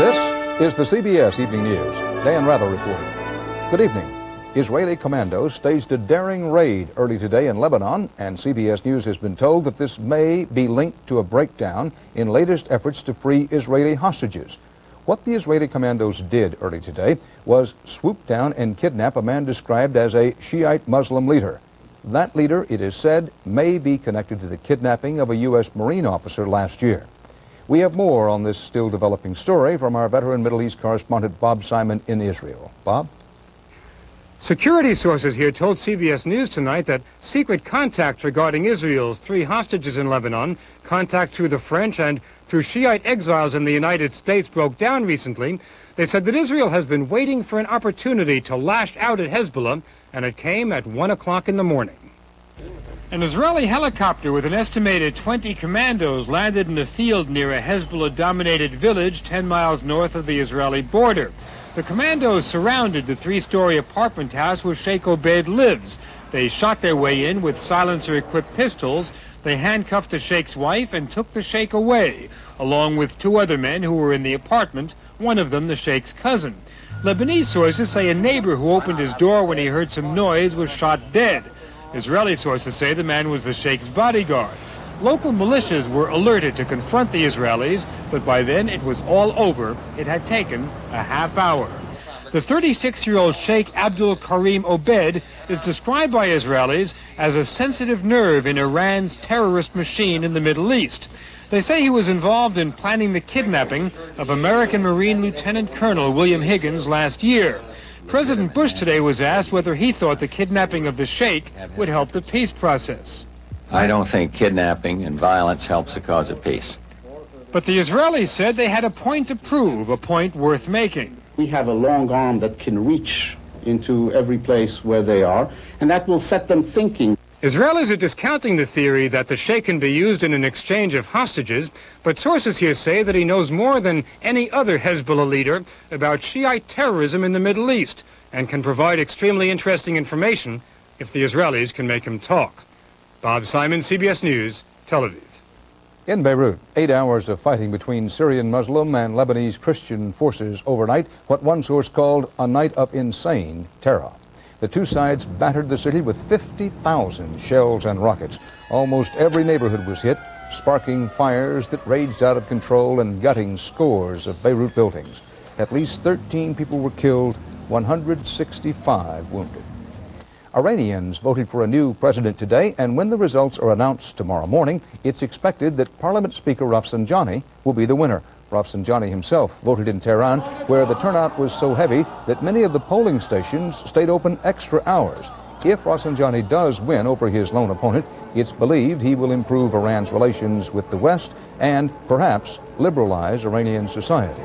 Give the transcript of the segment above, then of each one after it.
This is the CBS Evening News. Dan Rather reporting. Good evening. Israeli commandos staged a daring raid early today in Lebanon, and CBS News has been told that this may be linked to a breakdown in latest efforts to free Israeli hostages. What the Israeli commandos did early today was swoop down and kidnap a man described as a Shiite Muslim leader. That leader, it is said, may be connected to the kidnapping of a U.S. Marine officer last year. We have more on this still developing story from our veteran Middle East correspondent Bob Simon in Israel. Bob? Security sources here told CBS News tonight that secret contacts regarding Israel's 3 hostages in Lebanon, contact through the French and through Shiite exiles in the United States, broke down recently. They said that Israel has been waiting for an opportunity to lash out at Hezbollah, and it came at 1 o'clock in the morning. An Israeli helicopter with an estimated 20 commandos landed in a field near a Hezbollah-dominated village 10 miles north of the Israeli border. The commandos surrounded the 3-story apartment house where Sheikh Obed lives. They shot their way in with silencer-equipped pistols. They handcuffed the Sheikh's wife and took the Sheikh away, along with 2 other men who were in the apartment, one of them the Sheikh's cousin. Lebanese sources say a neighbor who opened his door when he heard some noise was shot dead. Israeli sources say the man was the Sheikh's bodyguard. Local militias were alerted to confront the Israelis, but by then it was all over. It had taken a half hour. The 36-year-old Sheikh Abdul Karim Obed is described by Israelis as a sensitive nerve in Iran's terrorist machine in the Middle East. They say he was involved in planning the kidnapping of American Marine Lieutenant Colonel William Higgins last year. President Bush today was asked whether he thought the kidnapping of the Sheikh would help the peace process. I don't think kidnapping and violence helps the cause of peace. But the Israelis said they had a point to prove, a point worth making. We have a long arm that can reach into every place where they are, and that will set them thinking. Israelis are discounting the theory that the Sheikh can be used in an exchange of hostages, but sources here say that he knows more than any other Hezbollah leader about Shiite terrorism in the Middle East and can provide extremely interesting information if the Israelis can make him talk. Bob Simon, CBS News, Tel Aviv. In Beirut, 8 hours of fighting between Syrian Muslim and Lebanese Christian forces overnight, what one source called a night of insane terror. The two sides battered the city with 50,000 shells and rockets. Almost every neighborhood was hit, sparking fires that raged out of control and gutting scores of Beirut buildings. At least 13 people were killed, 165 wounded. Iranians voted for a new president today, and when the results are announced tomorrow morning, it's expected that Parliament Speaker Rafsanjani will be the winner. Rafsanjani himself voted in Tehran, where the turnout was so heavy that many of the polling stations stayed open extra hours. If Rafsanjani does win over his lone opponent, it's believed he will improve Iran's relations with the West and perhaps liberalize Iranian society.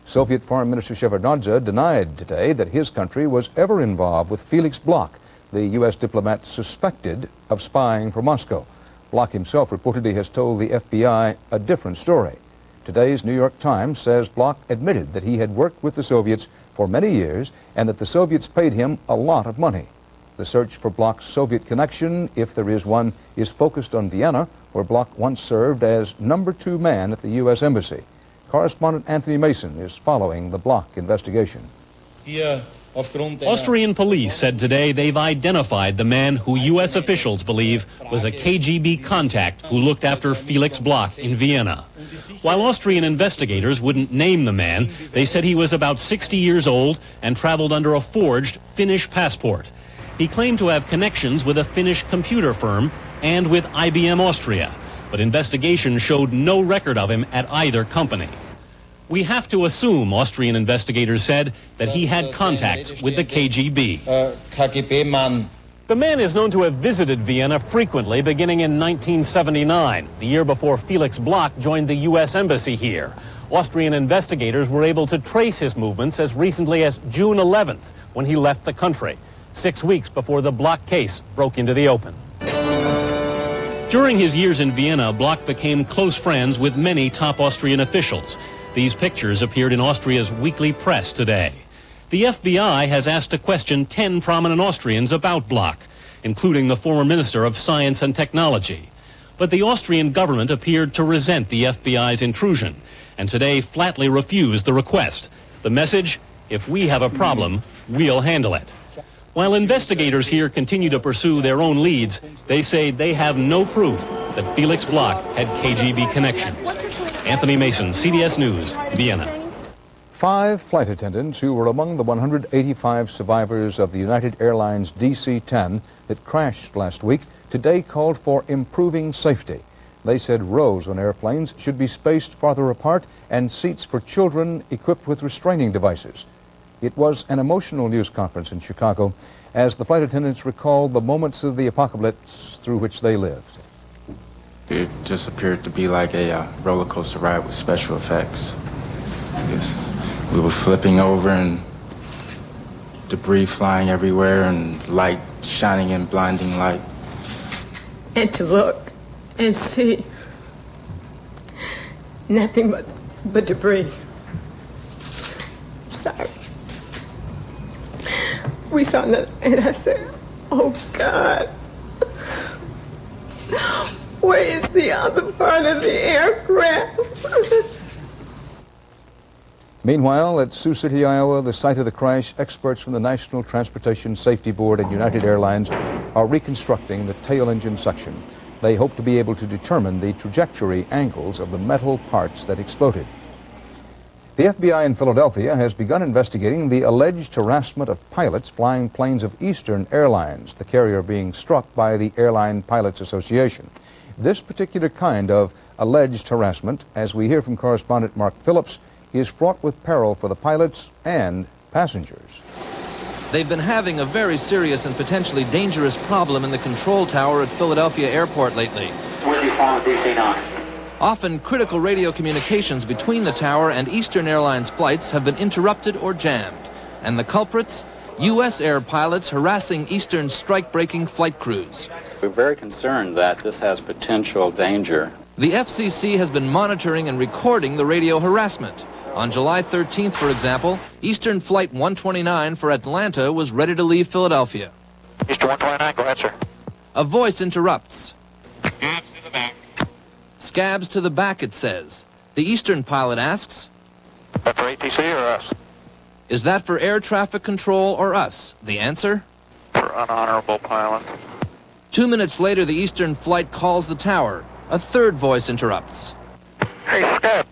Soviet Foreign Minister Shevardnadze denied today that his country was ever involved with Felix Bloch, the U.S. diplomat suspected of spying for Moscow. Bloch himself reportedly has told the FBI a different story. Today's New York Times says Bloch admitted that he had worked with the Soviets for many years and that the Soviets paid him a lot of money. The search for Bloch's Soviet connection, if there is one, is focused on Vienna, where Bloch once served as number 2 man at the U.S. Embassy. Correspondent Anthony Mason is following the Bloch investigation. Austrian police said today they've identified the man who U.S. officials believe was a KGB contact who looked after Felix Bloch in Vienna. While Austrian investigators wouldn't name the man, they said he was about 60 years old and traveled under a forged Finnish passport. He claimed to have connections with a Finnish computer firm and with IBM Austria, but investigation showed no record of him at either company. We have to assume, Austrian investigators said, that he had contacts with the KGB. The man is known to have visited Vienna frequently beginning in 1979, the year before Felix Bloch joined the U.S. Embassy here. Austrian investigators were able to trace his movements as recently as June 11th, when he left the country, 6 weeks before the Bloch case broke into the open. During his years in Vienna, Bloch became close friends with many top Austrian officials. These pictures appeared in Austria's weekly press today. The FBI has asked to question 10 prominent Austrians about Bloch, including the former Minister of Science and Technology. But the Austrian government appeared to resent the FBI's intrusion, and today flatly refused the request. The message, if we have a problem, we'll handle it. While investigators here continue to pursue their own leads, they say they have no proof that Felix Bloch had KGB connections. Anthony Mason, CBS News, Vienna. 5 flight attendants who were among the 185 survivors of the United Airlines DC-10 that crashed last week today called for improving safety. They said rows on airplanes should be spaced farther apart and seats for children equipped with restraining devices. It was an emotional news conference in Chicago as the flight attendants recalled the moments of the apocalypse through which they lived. It just appeared to be like a roller coaster ride with special effects. We were flipping over and debris flying everywhere and light shining in blinding light. And to look and see nothing but debris. Sorry. We saw nothing, and I said, oh God, where is the other part of the aircraft? Meanwhile, at Sioux City, Iowa, the site of the crash, experts from the National Transportation Safety Board and United Airlines are reconstructing the tail engine section. They hope to be able to determine the trajectory angles of the metal parts that exploded. The FBI in Philadelphia has begun investigating the alleged harassment of pilots flying planes of Eastern Airlines, the carrier being struck by the Airline Pilots Association. This particular kind of alleged harassment, as we hear from correspondent Mark Phillips, is fraught with peril for the pilots and passengers. They've been having a very serious and potentially dangerous problem in the control tower at Philadelphia Airport lately. Where do you follow DC-9? Often, critical radio communications between the tower and Eastern Airlines flights have been interrupted or jammed. And the culprits? U.S. air pilots harassing Eastern strike-breaking flight crews. We're very concerned that this has potential danger. The FCC has been monitoring and recording the radio harassment. On July 13th, for example, Eastern Flight 129 for Atlanta was ready to leave Philadelphia. Eastern 129, go ahead, sir. A voice interrupts. Scabs to the back, it says. The Eastern pilot asks, That for ATC or us? is that for air traffic control or us? The answer? For unhonorable pilot. 2 minutes later, the Eastern flight calls the tower. A third voice interrupts. Hey, Scab.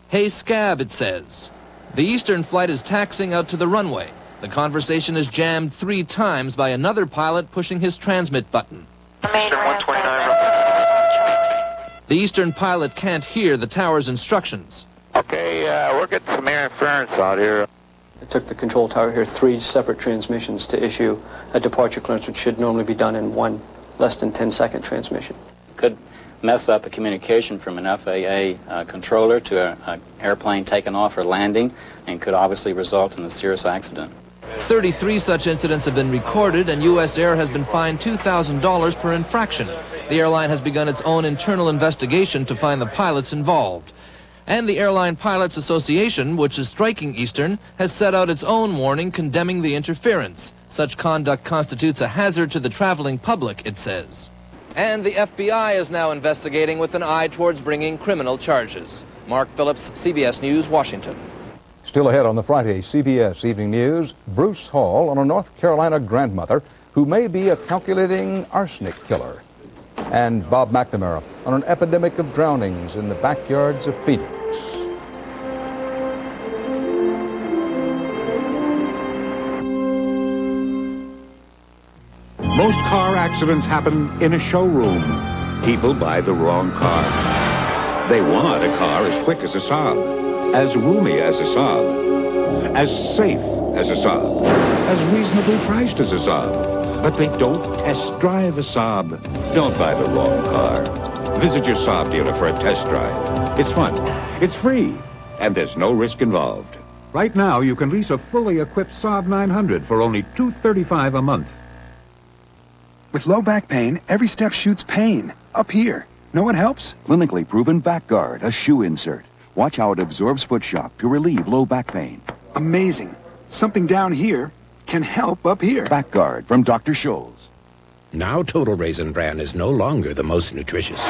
Hey, Scab, it says. The Eastern flight is taxiing out to the runway. The conversation is jammed 3 times by another pilot pushing his transmit button. Eastern 129. The Eastern pilot can't hear the tower's instructions. Okay, we're getting some interference out here. It took the control tower here 3 separate transmissions to issue a departure clearance, which should normally be done in one less than 10-second transmission. Could mess up a communication from an FAA controller to an airplane taking off or landing, and could obviously result in a serious accident. 33 such incidents have been recorded, and U.S. Air has been fined $2,000 per infraction. The airline has begun its own internal investigation to find the pilots involved. And the Airline Pilots Association, which is striking Eastern, has set out its own warning condemning the interference. Such conduct constitutes a hazard to the traveling public, it says. And the FBI is now investigating with an eye towards bringing criminal charges. Mark Phillips, CBS News, Washington. Still ahead on the Friday CBS Evening News, Bruce Hall on a North Carolina grandmother who may be a calculating arsenic killer. And Bob McNamara on an epidemic of drownings in the backyards of Phoenix. Most car accidents happen in a showroom. People buy the wrong car. They want a car as quick as a Saab, as roomy as a Saab, as safe as a Saab, as reasonably priced as a Saab. But they don't test drive a Saab. Don't buy the wrong car. Visit your Saab dealer for a test drive. It's fun, it's free, and there's no risk involved. Right now, you can lease a fully equipped Saab 900 for only $235 a month. With low back pain, every step shoots pain. Up here. Know what helps? Clinically proven Back Guard, a shoe insert. Watch how it absorbs foot shock to relieve low back pain. Amazing. Something down here can help up here. Back Guard from Dr. Scholl's. Now Total Raisin Bran is no longer the most nutritious.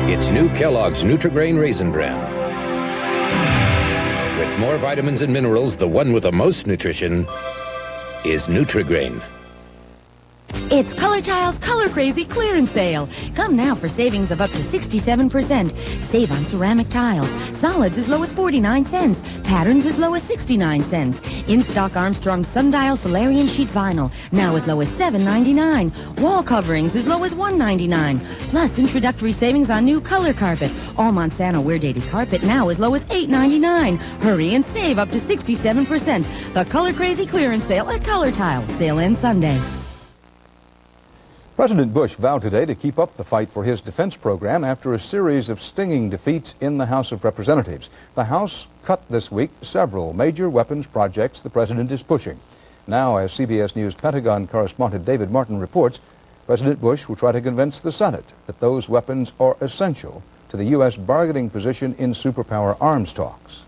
It's new Kellogg's Nutri-Grain Raisin Bran. With more vitamins and minerals, the one with the most nutrition is Nutri-Grain. It's Color Child's Color Crazy clearance sale. Come now for savings of up to 67%. Save on ceramic tiles. Solids as low as 49 cents. Patterns as low as 69 cents. In-stock Armstrong Sundial Solarian Sheet Vinyl, now as low as $7.99. Wall coverings as low as $1.99. Plus introductory savings on new color carpet. All Monsanto wear-dated carpet now as low as $8.99. Hurry and save up to 67%. The Color Crazy clearance sale at Color Tile. Sale ends Sunday. President Bush vowed today to keep up the fight for his defense program after a series of stinging defeats in the House of Representatives. The House cut this week several major weapons projects the president is pushing. Now, as CBS News Pentagon correspondent David Martin reports, President Bush will try to convince the Senate that those weapons are essential to the U.S. bargaining position in superpower arms talks.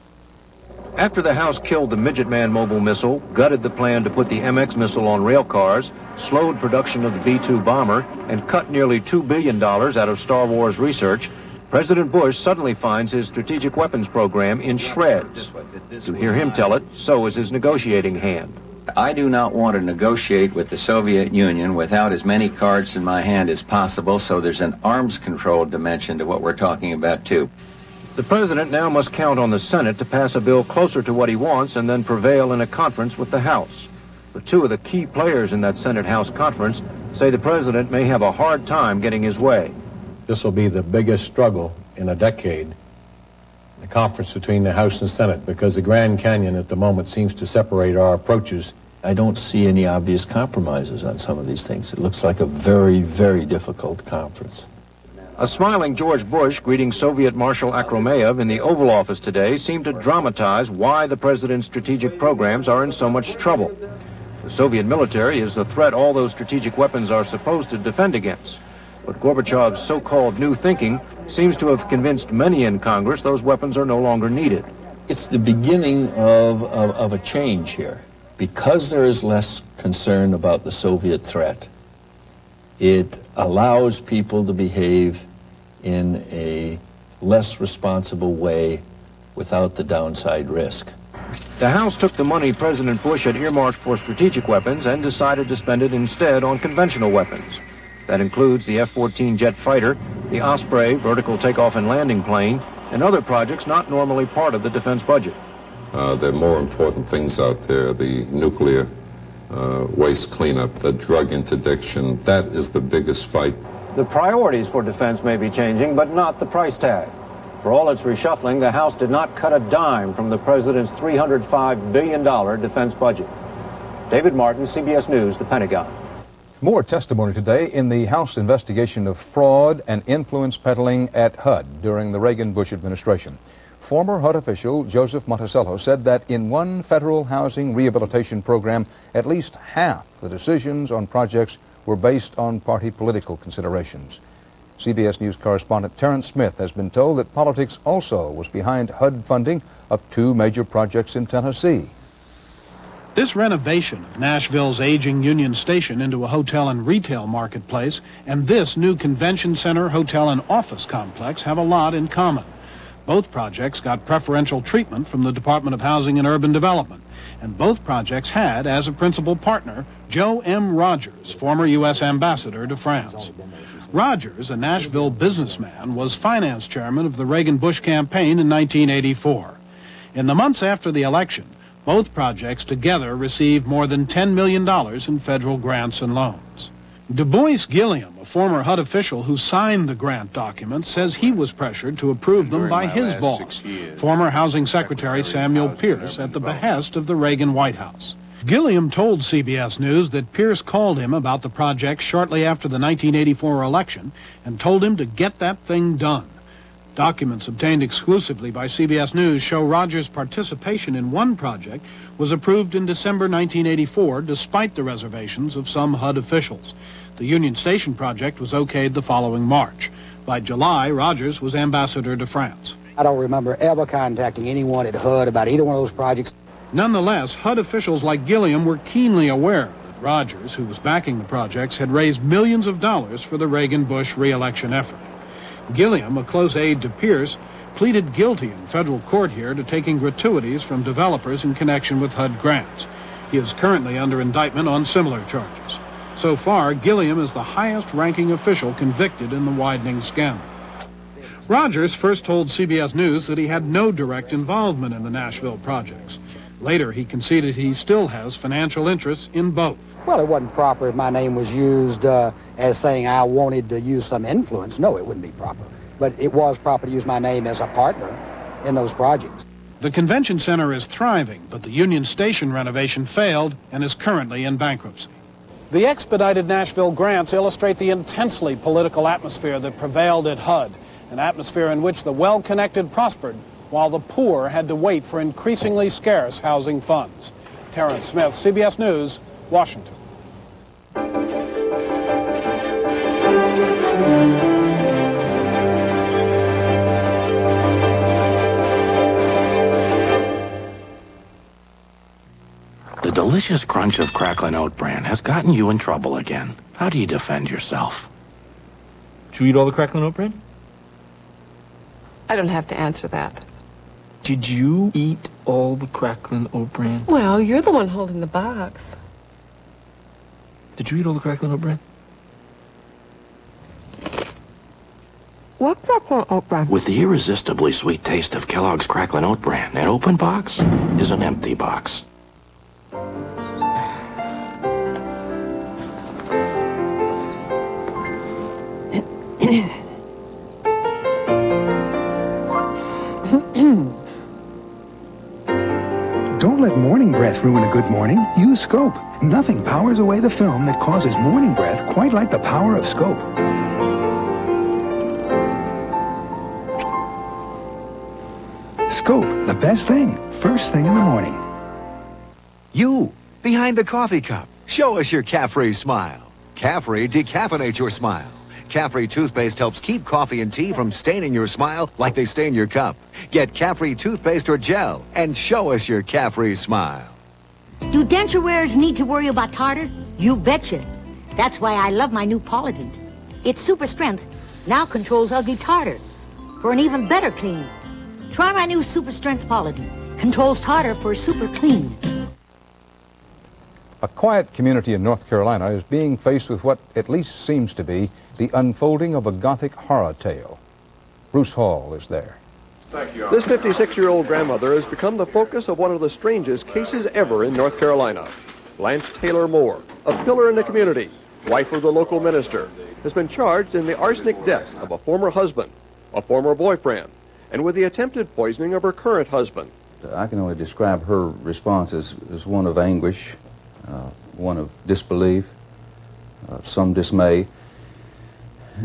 After the House killed the Midget Man mobile missile, gutted the plan to put the MX missile on rail cars, slowed production of the B-2 bomber, and cut nearly $2 billion out of Star Wars research, President Bush suddenly finds his strategic weapons program in shreds. To hear him tell it, so is his negotiating hand. I do not want to negotiate with the Soviet Union without as many cards in my hand as possible, so there's an arms control dimension to what we're talking about, too. The president now must count on the Senate to pass a bill closer to what he wants and then prevail in a conference with the House. But two of the key players in that Senate-House conference say the president may have a hard time getting his way. This will be the biggest struggle in a decade, the conference between the House and Senate, because the Grand Canyon at the moment seems to separate our approaches. I don't see any obvious compromises on some of these things. It looks like a very, very difficult conference. A smiling George Bush greeting Soviet Marshal Akromeyev in the Oval Office today seemed to dramatize why the president's strategic programs are in so much trouble. The Soviet military is the threat all those strategic weapons are supposed to defend against. But Gorbachev's so-called new thinking seems to have convinced many in Congress those weapons are no longer needed. It's the beginning of a change here. Because there is less concern about the Soviet threat, it allows people to behave in a less responsible way without the downside risk. The House took the money President Bush had earmarked for strategic weapons and decided to spend it instead on conventional weapons. That includes the F-14 jet fighter, the Osprey vertical takeoff and landing plane, and other projects not normally part of the defense budget. There are more important things out there, the nuclear waste cleanup, the drug interdiction. That is the biggest fight. The priorities for defense may be changing, but not the price tag. For all its reshuffling, the House did not cut a dime from the president's $305 billion defense budget. David Martin, CBS News, the Pentagon. More testimony today in the House investigation of fraud and influence peddling at HUD during the Reagan-Bush administration. Former HUD official Joseph Monticello said that in one federal housing rehabilitation program, at least half the decisions on projects were based on party political considerations. CBS News correspondent Terrence Smith has been told that politics also was behind HUD funding of two major projects in Tennessee. This renovation of Nashville's aging Union Station into a hotel and retail marketplace and this new convention center, hotel, and office complex have a lot in common. Both projects got preferential treatment from the Department of Housing and Urban Development, and both projects had as a principal partner Joe M. Rogers, former U.S. ambassador to France. Rogers, a Nashville businessman, was finance chairman of the Reagan-Bush campaign in 1984. In the months after the election, both projects together received more than $10 million in federal grants and loans. Du Bois Gilliam, a former HUD official who signed the grant documents, says he was pressured to approve them by his boss, former Housing Secretary Samuel Pierce, at the behest of the Reagan White House. Gilliam told CBS News that Pierce called him about the project shortly after the 1984 election and told him to get that thing done. Documents obtained exclusively by CBS News show Rogers' participation in one project was approved in December 1984, despite the reservations of some HUD officials. The Union Station project was okayed the following March. By July, Rogers was ambassador to France. I don't remember ever contacting anyone at HUD about either one of those projects. Nonetheless, HUD officials like Gilliam were keenly aware that Rogers, who was backing the projects, had raised millions of dollars for the Reagan-Bush re-election effort. Gilliam, a close aide to Pierce, pleaded guilty in federal court here to taking gratuities from developers in connection with HUD grants. He is currently under indictment on similar charges. So far, Gilliam is the highest-ranking official convicted in the widening scandal. Rogers first told CBS News that he had no direct involvement in the Nashville projects. Later, he conceded he still has financial interests in both. Well, it wasn't proper if my name was used as saying I wanted to use some influence. No, it wouldn't be proper. But it was proper to use my name as a partner in those projects. The convention center is thriving, but the Union Station renovation failed and is currently in bankruptcy. The expedited Nashville grants illustrate the intensely political atmosphere that prevailed at HUD, an atmosphere in which the well-connected prospered, while the poor had to wait for increasingly scarce housing funds. Terrence Smith, CBS News, Washington. The delicious crunch of crackling oat bran has gotten you in trouble again. How do you defend yourself? Did you eat all the crackling oat bran? I don't have to answer that. Did you eat all the crackling oat bran? Well, you're the one holding the box. Did you eat all the crackling oat bran? What crackling oat bran? With the irresistibly sweet taste of Kellogg's crackling oat bran, an open box is an empty box. Don't let morning breath ruin a good morning. Use Scope. Nothing powers away the film that causes morning breath quite like the power of Scope. Scope, the best thing, first thing in the morning. You, behind the coffee cup, show us your Caffrey smile. Caffrey decaffeinates your smile. Caffrey toothpaste helps keep coffee and tea from staining your smile like they stain your cup. Get Caffrey toothpaste or gel and show us your Caffrey smile. Do denture wearers need to worry about tartar? You betcha. That's why I love my new Polident. Its super strength now controls ugly tartar for an even better clean. Try my new super strength Polident. Controls tartar for super clean. A quiet community in North Carolina is being faced with what at least seems to be the unfolding of a Gothic horror tale. Bruce Hall is there. This 56-year-old grandmother has become the focus of one of the strangest cases ever in North Carolina. Blanche Taylor Moore, a pillar in the community, wife of the local minister, has been charged in the arsenic death of a former husband, a former boyfriend, and with the attempted poisoning of her current husband. I can only describe her response as one of anguish, one of disbelief, some dismay,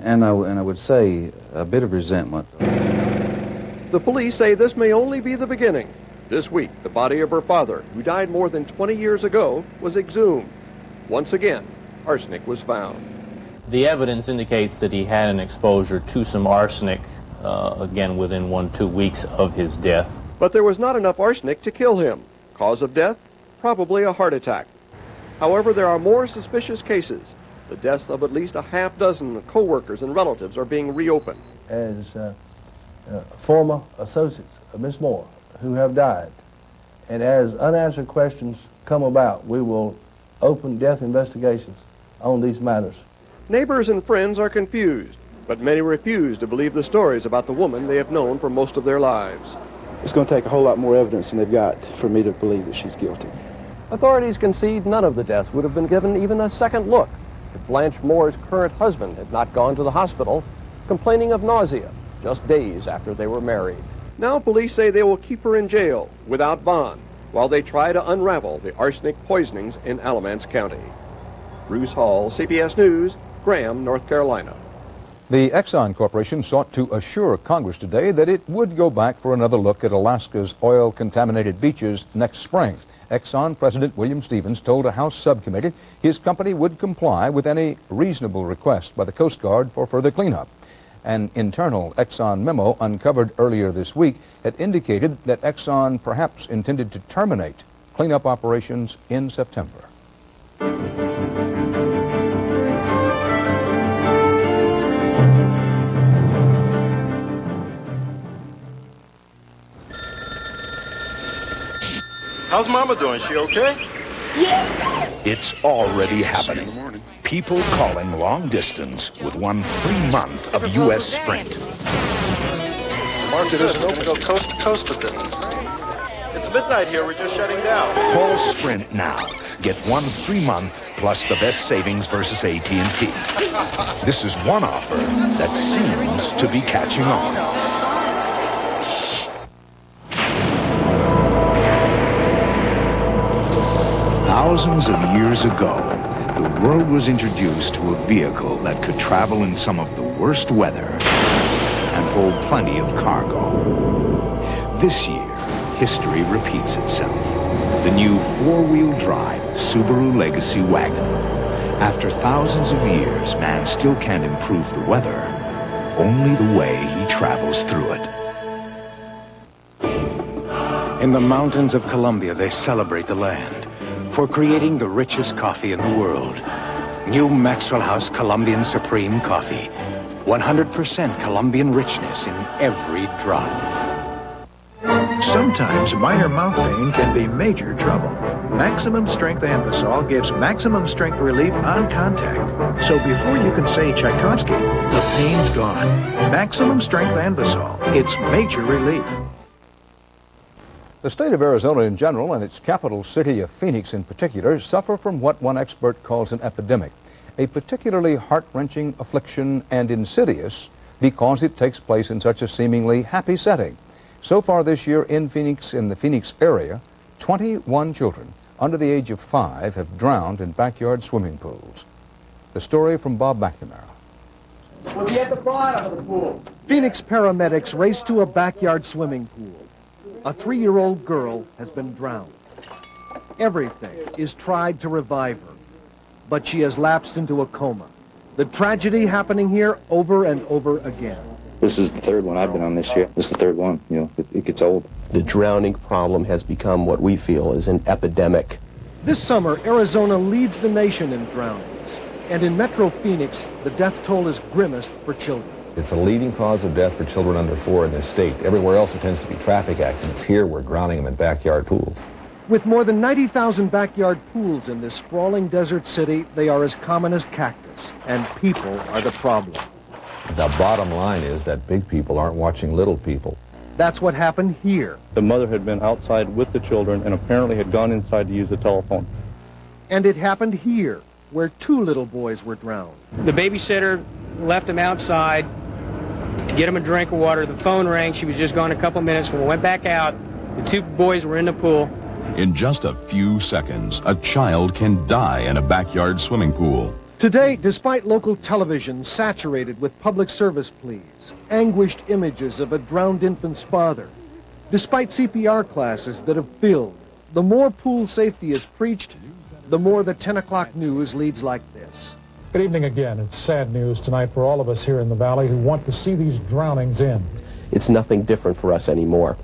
and I would say a bit of resentment. The police say this may only be the beginning. This week, the body of her father, who died more than 20 years ago, was exhumed. Once again, arsenic was found. The evidence indicates that he had an exposure to some arsenic, again, within 1-2 weeks of his death. But there was not enough arsenic to kill him. Cause of death? Probably a heart attack. However, there are more suspicious cases. The deaths of at least a half dozen co-workers and relatives are being reopened. As former associates of Miss Moore who have died, and as unanswered questions come about, we will open death investigations on these matters. Neighbors and friends are confused, but many refuse to believe the stories about the woman they have known for most of their lives. It's going to take a whole lot more evidence than they've got for me to believe that she's guilty. Authorities concede none of the deaths would have been given even a second look if Blanche Moore's current husband had not gone to the hospital complaining of nausea just days after they were married. Now police say they will keep her in jail without bond while they try to unravel the arsenic poisonings in Alamance County. Bruce Hall, CBS News, Graham, North Carolina. The Exxon Corporation sought to assure Congress today that it would go back for another look at Alaska's oil-contaminated beaches next spring. Exxon President William Stevens told a House subcommittee his company would comply with any reasonable request by the Coast Guard for further cleanup. An internal Exxon memo uncovered earlier this week had indicated that Exxon perhaps intended to terminate cleanup operations in September. How's Mama doing? She okay? It's already happening. People calling long distance with 1 free month of U.S. Sprint. Market isn't open. Go coast to coast with this. It's midnight here. We're just shutting down. Call Sprint now. Get 1 free month plus the best savings versus AT&T. This is one offer that seems to be catching on. Thousands of years ago, the world was introduced to a vehicle that could travel in some of the worst weather and hold plenty of cargo. This year, history repeats itself. The new 4-wheel drive Subaru Legacy Wagon. After thousands of years, man still can't improve the weather, only the way he travels through it. In the mountains of Colombia, they celebrate the land for creating the richest coffee in the world. New Maxwell House Colombian Supreme Coffee. 100% Colombian richness in every drop. Sometimes minor mouth pain can be major trouble. Maximum Strength Ambisol gives maximum strength relief on contact. So before you can say Tchaikovsky, the pain's gone. Maximum Strength Ambisol. It's major relief. The state of Arizona in general and its capital city of Phoenix in particular suffer from what one expert calls an epidemic, a particularly heart-wrenching affliction and insidious because it takes place in such a seemingly happy setting. So far this year in Phoenix, in the Phoenix area, 21 children under the age of 5 have drowned in backyard swimming pools. The story from Bob McNamara. We'll be at the bottom of the pool. Phoenix paramedics race to a backyard swimming pool. A 3-year-old girl has been drowned. Everything is tried to revive her, but she has lapsed into a coma. The tragedy happening here over and over again. This is the third one I've been on this year. This is the third one. You know, it gets old. The drowning problem has become what we feel is an epidemic. This summer, Arizona leads the nation in drownings. And in Metro Phoenix, the death toll is grimmest for children. It's a leading cause of death for children under 4 in this state. Everywhere else it tends to be traffic accidents. Here we're drowning them in backyard pools. With more than 90,000 backyard pools in this sprawling desert city, they are as common as cactus, and people are the problem. The bottom line is that big people aren't watching little people. That's what happened here. The mother had been outside with the children and apparently had gone inside to use the telephone. And it happened here, where 2 little boys were drowned. The babysitter left them outside to get them a drink of water. The phone rang. She was just gone a couple minutes. When we went back out, the 2 boys were in the pool. In just a few seconds, a child can die in a backyard swimming pool. Today, despite local television saturated with public service pleas, anguished images of a drowned infant's father, despite CPR classes that have filled, the more pool safety is preached, the more the 10 o'clock news leads like this. Good evening again. It's sad news tonight for all of us here in the Valley who want to see these drownings end. It's nothing different for us anymore.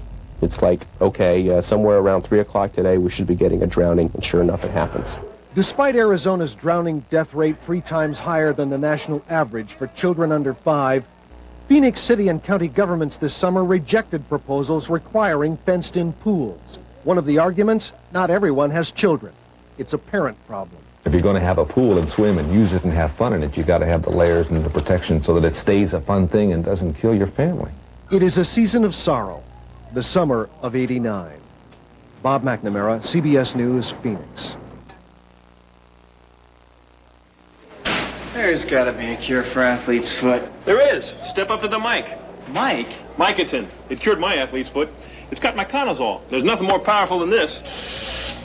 It's like, okay, somewhere around 3 o'clock today we should be getting a drowning, and sure enough it happens. Despite Arizona's drowning death rate 3 times higher than the national average for children under 5, Phoenix city and county governments this summer rejected proposals requiring fenced-in pools. One of the arguments, not everyone has children. It's a parent problem. If you're going to have a pool and swim and use it and have fun in it, you got to have the layers and the protection so that it stays a fun thing and doesn't kill your family. It is a season of sorrow, the summer of '89. Bob McNamara, CBS News, Phoenix. There's got to be a cure for athlete's foot. There is. Step up to the mic. Mike? Micatin. It cured my athlete's foot. It's got miconazole. There's nothing more powerful than this.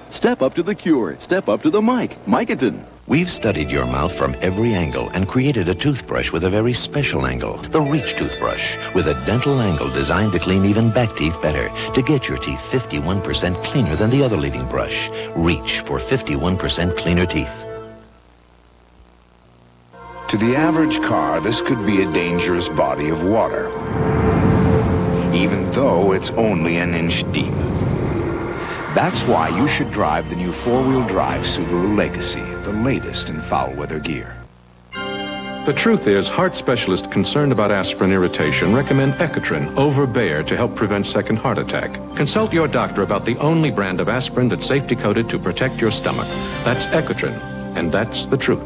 Step up to the cure. Step up to the mic. Micatin. We've studied your mouth from every angle and created a toothbrush with a very special angle, the Reach toothbrush, with a dental angle designed to clean even back teeth better, to get your teeth 51% cleaner than the other leading brush. Reach for 51% cleaner teeth. To the average car, this could be a dangerous body of water, even though it's only an inch deep. That's why you should drive the new 4-wheel drive Subaru Legacy, the latest in foul weather gear. The truth is, heart specialists concerned about aspirin irritation recommend Ecotrin over Bayer to help prevent second heart attack. Consult your doctor about the only brand of aspirin that's safety coated to protect your stomach. That's Ecotrin, and that's the truth.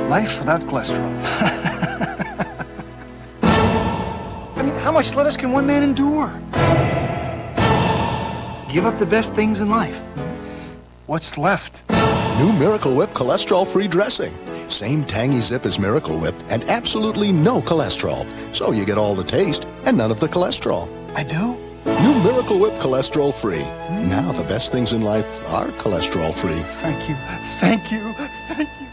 Life without cholesterol. I mean, how much lettuce can one man endure? Give up the best things in life. What's left? New Miracle Whip cholesterol-free dressing. Same tangy zip as Miracle Whip and absolutely no cholesterol. So you get all the taste and none of the cholesterol. I do? New Miracle Whip cholesterol-free. Now the best things in life are cholesterol-free. Thank you. Thank you. Thank you.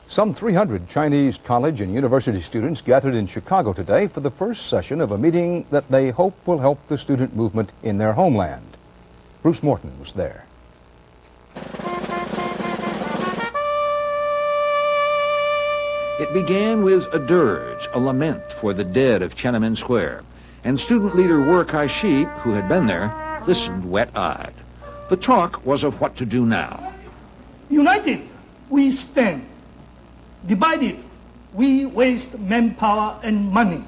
Some 300 Chinese college and university students gathered in Chicago today for the first session of a meeting that they hope will help the student movement in their homeland. Bruce Morton was there. It began with a dirge, a lament for the dead of Tiananmen Square, and student leader Wu Kai-shi, who had been there, listened wet-eyed. The talk was of what to do now. United, we stand. Divided, we waste manpower and money.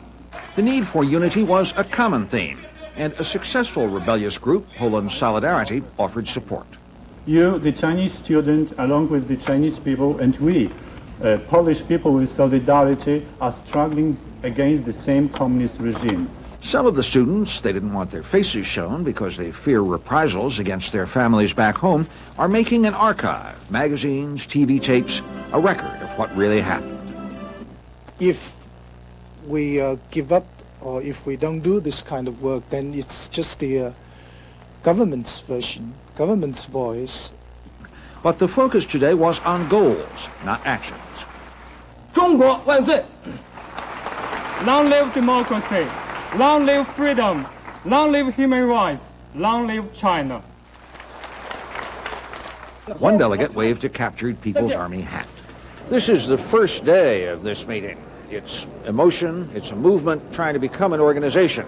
The need for unity was a common theme, and a successful rebellious group, Poland Solidarity, offered support. You, the Chinese student, along with the Chinese people, and we, Polish people with Solidarity, are struggling against the same communist regime. Some of the students, they didn't want their faces shown because they fear reprisals against their families back home, are making an archive, magazines, TV tapes, a record of what really happened. If we give up or if we don't do this kind of work, then it's just the government's version, government's voice. But the focus today was on goals, not actions. 中国万岁! Long live democracy! Long live freedom! Long live human rights! Long live China! One delegate waved a captured People's Army hat. This is the first day of this meeting. It's emotion, it's a movement trying to become an organization.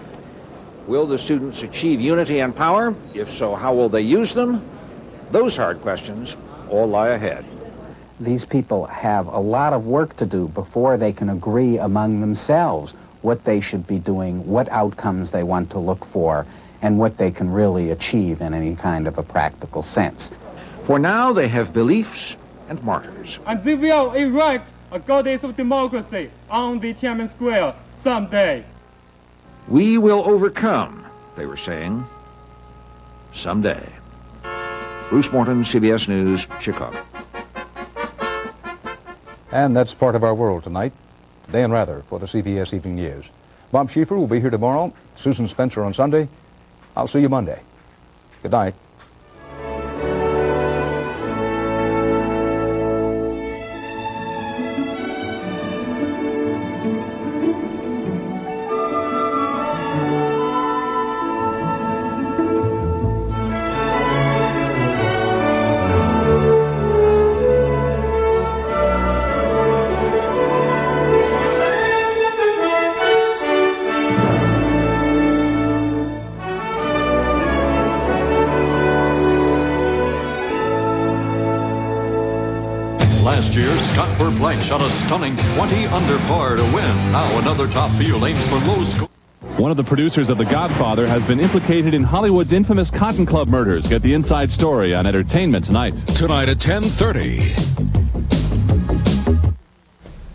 Will the students achieve unity and power? If so, how will they use them? Those hard questions all lie ahead. These people have a lot of work to do before they can agree among themselves what they should be doing, what outcomes they want to look for, and what they can really achieve in any kind of a practical sense. For now, they have beliefs and martyrs. And they will erect a goddess of democracy on the Tiananmen Square someday. We will overcome, they were saying, someday. Bruce Morton, CBS News, Chicago. And that's part of our world tonight. Dan Rather for the CBS Evening News. Bob Schieffer will be here tomorrow. Susan Spencer on Sunday. I'll see you Monday. Good night. Last year, Scott Verplank shot a stunning 20 under par to win. Now another top field aims for low score. One of the producers of The Godfather has been implicated in Hollywood's infamous Cotton Club murders. Get the inside story on Entertainment Tonight. Tonight at 10:30.